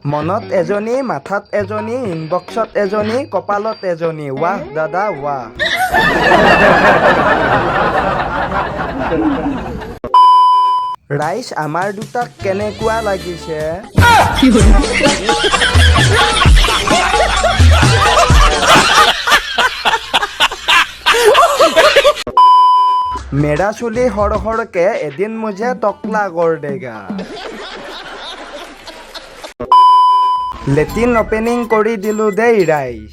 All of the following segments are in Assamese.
মনত এজনী, মাথাত এজনী, ইনবক্সত এজনী, কপালত এজনী। ৱাহ দাদা ৱাহ। ৰাইজ আমাৰ দুটাক কেনেকুৱা লাগিছে? মেৰা চুলি সৰসৰকে এদিন মুঝে টকলা কৰ দেগা। লেটিন অপেনিং কৰি দিলো দেই ৰাইজ।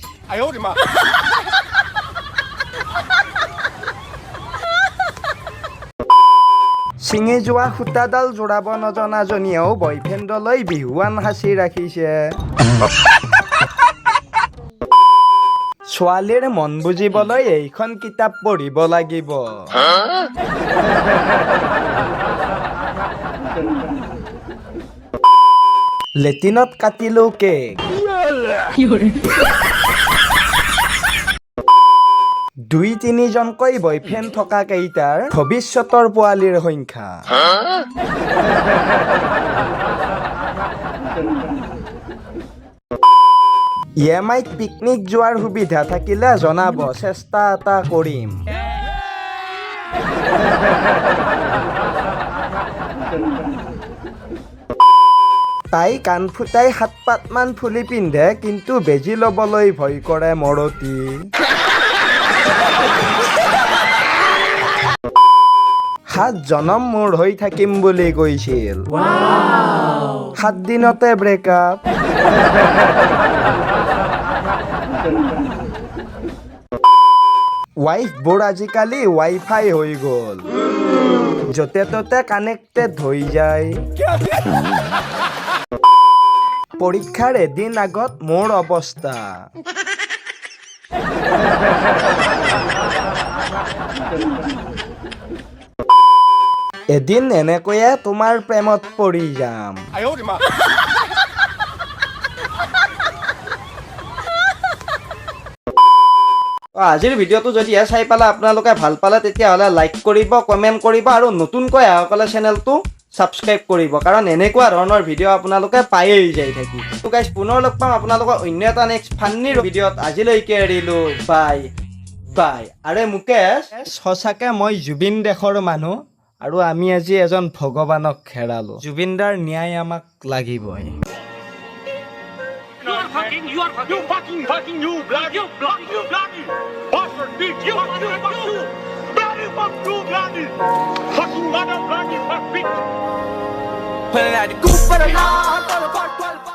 ছিঙি যোৱা সূতাডাল জোৰাব নজনাজনীয়েও বয়ফ্ৰেণ্ডলৈ বিহুৱান সাঁচি ৰাখিছে। ছোৱালীৰ মন বুজিবলৈ এইখন কিতাপ পঢ়িব লাগিব। লেটিনত কাটিলো কেক। 2-3 জনকৈ বয়ফ্ৰেণ্ড থকা কেইটাৰ ভৱিষ্যতৰ পোৱালীৰ সংখ্যা। EMIত পিকনিক যোৱাৰ সুবিধা থাকিলে জনাব, চেষ্টা এটা কৰিম। তাই কাণ ফুটাই 7 পাতমান ফুলি পিন্ধে, কিন্তু বেজি ল'বলৈ ভয় কৰে মৰতি। 7 জনম মোৰ হৈ থাকিম বুলি কৈছিল, 7 দিনতে ব্ৰেকআপ। ৱাইফবোৰ আজিকালি ৱাইফাই হৈ গ'ল, য'তে ত'তে কানেক্টেড হৈ যায়। পৰীক্ষাৰ এদিন আগত মোৰ অৱস্থা। এদিন এনেকৈয়ে তোমাৰ প্ৰেমত পৰি যাম। আজিৰ ভিডিঅ'টো যদিহে চাই পালে আপোনালোকে ভাল পালে তেতিয়াহ'লে লাইক কৰিব, কমেণ্ট কৰিব আৰু নতুনকৈ অহাসকলে চেনেলটো ছাবস্ক্ৰাইব কৰিব, কাৰণ এনেকুৱা ধৰণৰ ভিডিঅ' আপোনালোকে পায়েই যাই থাকি। তো গাইজ, পুনৰ লগ পাম আপোনালোকক অন্য এটা নেক্সট ফান্নিৰ ভিডিঅ'ত। আজিলৈকে এৰিলোঁ, বাই বাই। আৰে মুকেশ, সঁচাকৈ মই জুবিন দেশৰ মানুহ, আৰু আমি আজি এজন ভগৱানক হেৰালোঁ। জুবিনদাৰ ন্যায় আমাক লাগিবই। You fucking you bloody bastard bitch, you bloody fucking mother bloody fuck bitch. Put it at the coop for the law,